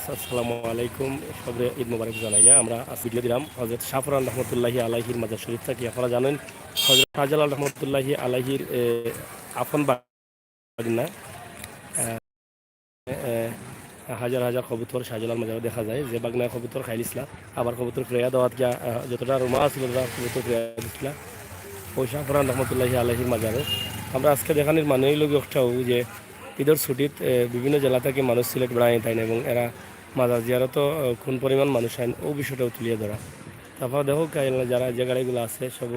আসসালামু আলাইকুম, সবে ঈদ মোবারক জানাইয়া আমরা ভিডিও দিলাম হজরত শাহফরান রহমতুল্লাহি আলাহির মাজার শরীফ থেকে। আপনারা জানেন হজরত শাহজালাল রহমতুল্লাহি আলাহির আপন বাগনা হাজার হাজার কবুতর শাহজালাল মাজারে দেখা যায়, যে বাগনায় কবুতর খাইল ইসলাম, আবার কবুতর ফ্রেয়া দেওয়াত গিয়া যতটা রুমা ছিল কবুতর ফ্রেয়া দিছিলাম ওই শাহফরান রহমতুল্লাহি আলাহির মাজারে। আমরা আজকে দেখানোর মানেই লোক একটাও যে ঈদের ছুটিত বিভিন্ন জেলা থেকে মানুষ সিলেট বেড়াই তাই না, এবং এরা মাজার জিয়ারত কোন পরিমাণ মানুষ আইন ও বিষয়টাও তুলিয়ে ধরা। তারপর দেখো যারা যে গাড়িগুলো আছে সব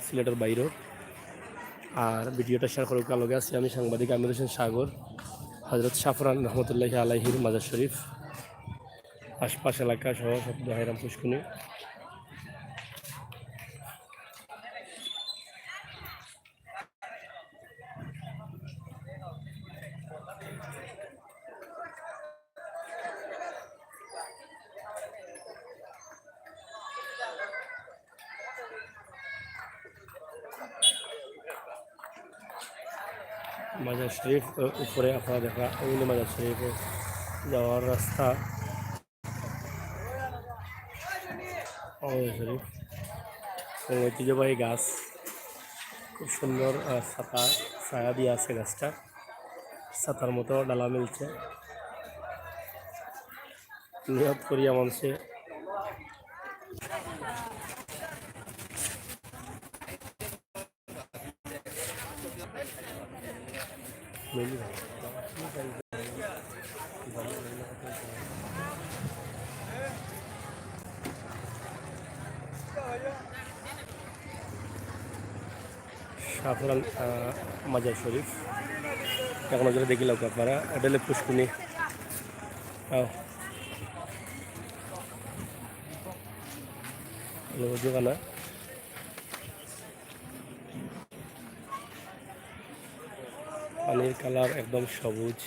সিলেটের বাইরেও। আর ভিডিওটা শেয়ার করার লগে আছি আমি সাংবাদিক আমির হোসেন সাগর, হজরত শাহফরান রহমতুল্লাহ আলাহির মাজার শরীফ, আশপাশ এলাকা সহ সব হাইরাম পুষ্কুনি। মাজার শরীফ উপরে আপনারা দেখা ওইগুলো মাজার শরীফে যাওয়ার রাস্তা। শরীফ ঐতিহ্যবাহী গাছ, খুব সুন্দর ছাতা ছায়া দিয়ে আছে গাছটা, ছাতার মতো ডালা মিলছে। নিয়ত করিয়া মানুষে শাহফরান মাজার শরীফ এক নজরে দেখি লোক আপনারা। এটা হলে পুষ্কুনি দোকানা। পানির কালার একদম সবুজ।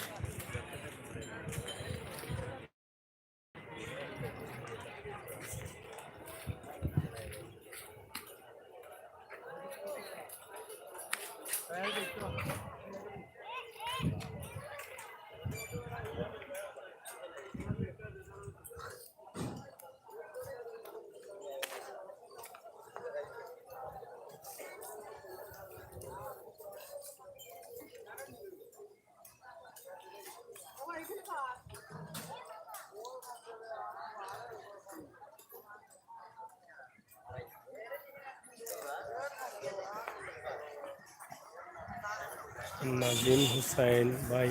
নাজিম হুসাইন ভাই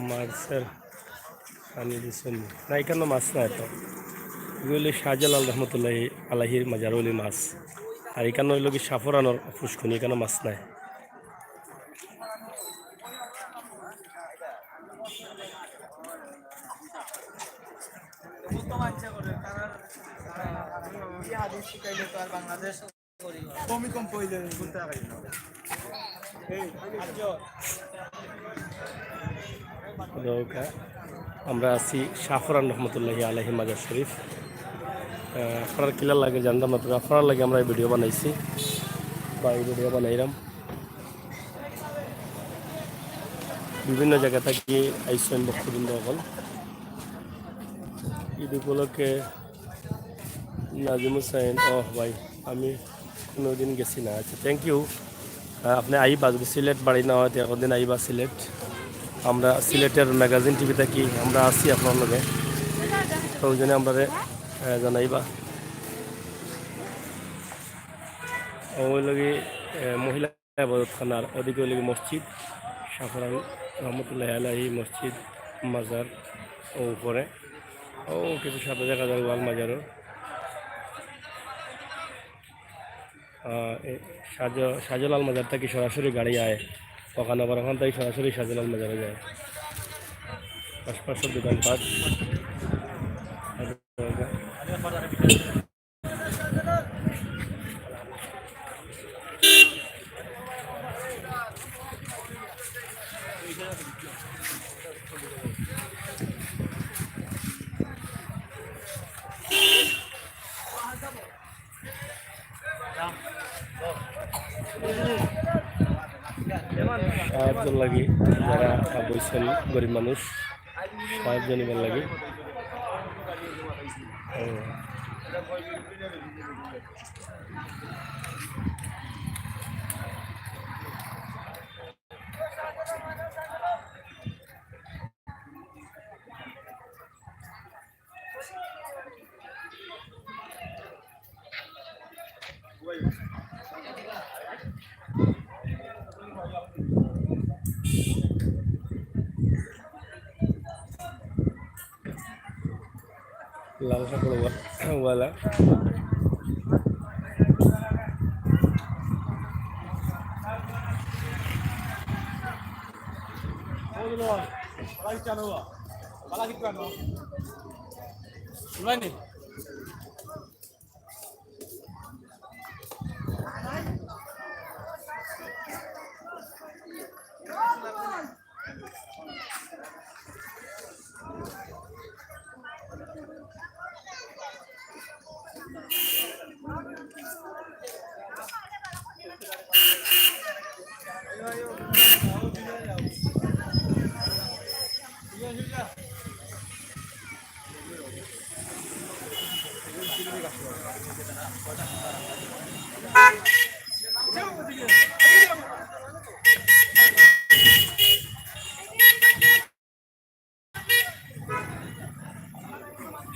মাছের পানি দিচ্ছেন না, এখানে মাছ না, এত এগুলি শাহজালাল রহমতুল্লাহ আলাহির মাজারলি মাছ। আর এখানে হইল কি শাহফরানোর পুষ্কুনি, এখানে মাছ নাই। আমরা আছি শাহফরান রহমতুল্লাহ আলাহি মাজার শরীফ। আপনার কিলার লাগে জানতাম না, তবে আপনার লাগে আমরা এই ভিডিও বানাইছি বা এই ভিডিও বানাইলাম। বিভিন্ন জায়গা থেকে আইসেন ভক্তবৃন্দ সকল। ঈদ উপলক্ষে নাজিম হুসাইন ভাই আমি কোনোদিন গেছি না। আচ্ছা, থ্যাংক ইউ। আপনি আইবা যদি সিলেট বাড়ি না হয় একদিন আইবা সিলেট। আমরা সিলেটের ম্যাগাজিন টিভি থাকি, আমরা আছি আপনার লগে, তো ওই জন্য আমরা জানাইবা। ওই লগে মহিলা আবাদতখানার ওদিকে ওই লগে মসজিদ শাহফরান রহমতুল্লাহ আলাহি মসজিদ মাজার উপরে ও কিছু সাদা দেখা যায় ওয়াল মাজারও। শাহজালাল মাজার থেকে সরাসরি গাড়ি আয় ওখানে, আবার ওখান থেকে সরাসরি শাহজালাল মাজারে যায়। আশপাশের দোকানপাট সাহায্য লাগে যারা বলছেন গরিব মানুষ 5 জন ইবার লাগে লাল শাকের ওয়ালা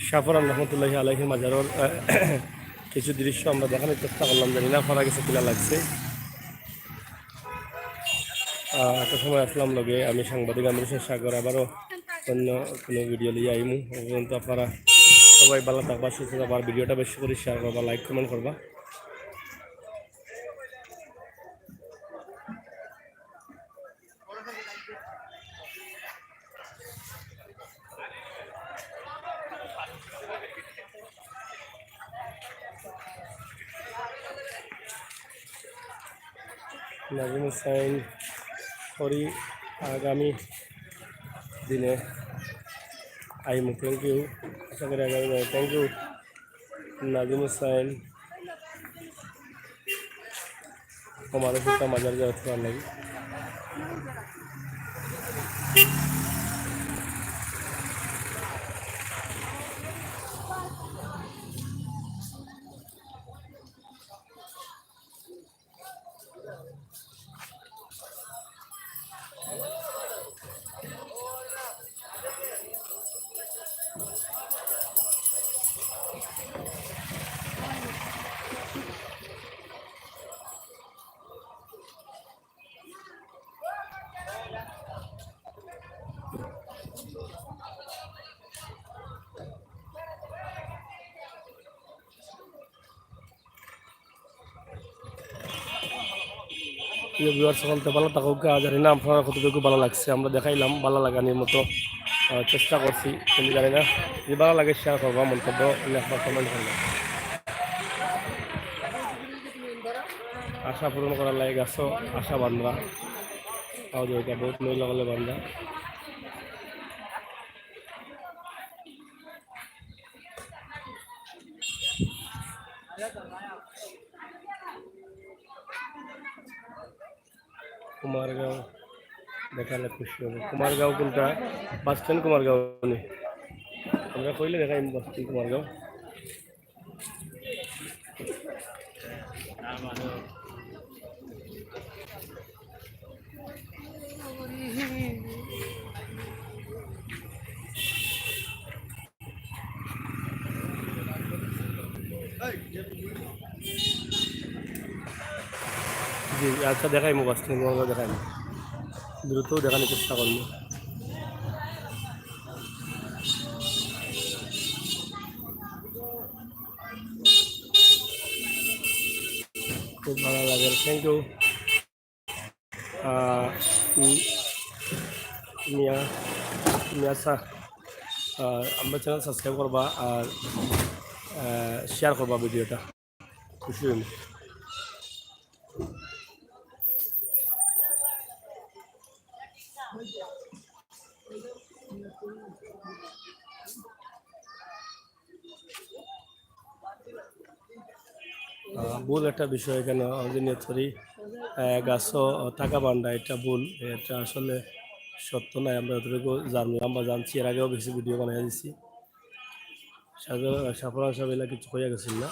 শাহপুরান রহমতুল্লাহি আলাইহি মাজারের কিছু দৃশ্য আমরা দেখানোর চেষ্টা করলাম, জানি না পড়া গেছে কিনা লাগছে। এত সময় আসলাম লগে আমি সাংবাদিক আমির সাগর, আবারও অন্য কোনো ভিডিও লিয়ে আইমু। পর্যন্ত আপনারা সবাই ভালো থাকবা, সুস্থ থাকবা, ভিডিওটা বেশি করে শেয়ার করবা, লাইক কমেন্ট করবা। নাজিম হুসাইন সরি আগামী দিনে আইমু। থ্যাংক ইউ, আশা করি আগামী দিনে। Thank you Nazim Hussain. हमारे से मजार जाता लगी সকলতে ভালো থাকুক। জানি না আপনারা কতটুকু ভালো লাগছে, আমরা দেখাইলাম ভালো লাগানোর মতো চেষ্টা করছি, কিন্তু জানি না যদি ভালো লাগে শেয়ার করবো, মন্তব্য লেখবা, কমেন্ট করবো। আশা পূরণ করার লাগে গাছও আশা বান্ধা এটা বহুত মহিলা বলে বান্ধা। কুমারগাঁও দেখালে খুশি হবে। কুমারগাঁও কোনটা? বাস স্ট্যান্ড কুমারগাঁও নেই, আমরা কইলে দেখাই বাস স্ট্যান্ড কুমারগাঁও। জি আচ্ছা, দেখাইমু বাস স্ট্যান্ড কুমারগাঁও, দেখাইমু দ্রুত দেখানোর চেষ্টা করবো। খুব ভালো লাগে, থ্যাংক ইউ মিয়া মিয়াসা। আমরা চ্যানেল সাবস্ক্রাইব করবা আর শেয়ার করবা ভিডিওটা, খুশি হইনি। ভুল একটা বিষয় এখানে অঞ্জনীয় থরি গাছও টাকা বান্ডা, এটা ভুল। এটা আসলে সত্য নাই, আমরা যতটুকু জানলাম বা জানছি, এর আগেও বেশি ভিডিও বানিয়ে দিচ্ছি। সাফরান সাহেব এলা কিছু হইয়া গেছিল না,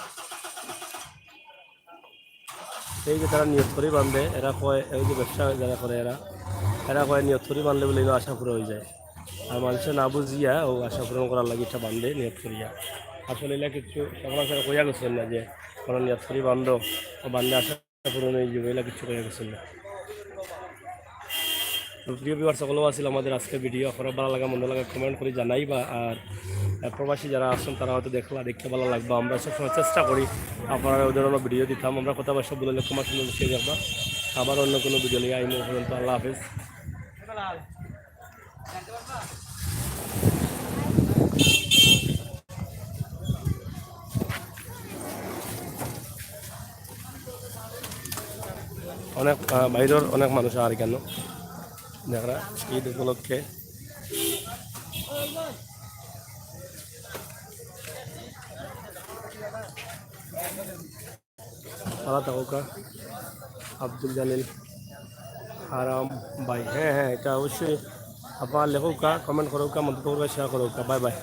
এই যে তারা নিয়ত করে বান্ধে, এরা কয় এই যে ব্যবসা যারা করে এরা এরা কয় নিয়ত করে বানলে বলে আশা পুরো হয়ে যায়। আর মানুষের না বুঝিয়া ও আশা পূরণ করার লাগে এটা বান্ধে নিয়ত করিয়া। আসলে এলা কিছু সাফরান সাহেব কইয়া গেছেন না যে কোনো নিয়ত করে বান্ধ ও বান্ধে আশা পূরণ হয়ে যাবে, এলা কিছু কইয়া গেছেন না। তো প্রিয় বিবার সকলেও আছিল আমাদের আজকের ভিডিও। আপনারা ভালো লাগা মন্দ লাগা কমেন্ট করে জানাইবা। আর প্রবাসী যারা আছেন তারা হয়তো দেখতে ভালো লাগবে। আমরা সবসময় চেষ্টা করি আপনারা ওই ধরনের ভিডিও দিতাম। আমরা কথা বার্তা বলে তোমার সুন্দর শিখে যাবা। আবার অন্য কোনো ভিডিও নিয়ে আইন পর্যন্ত আল্লাহ হাফেজ। অনেক বাইরের অনেক মানুষ আর কেন দেখরা ঈদ উপলক্ষে ভালো থাকুকা আব্দুল জালিল আরাম ভাই। হ্যাঁ হ্যাঁ, এটা অবশ্যই আপনার লেখুকা, কমেন্ট করুকা, মন্তব্য করুকা, শেয়ার করুকা। Bye by.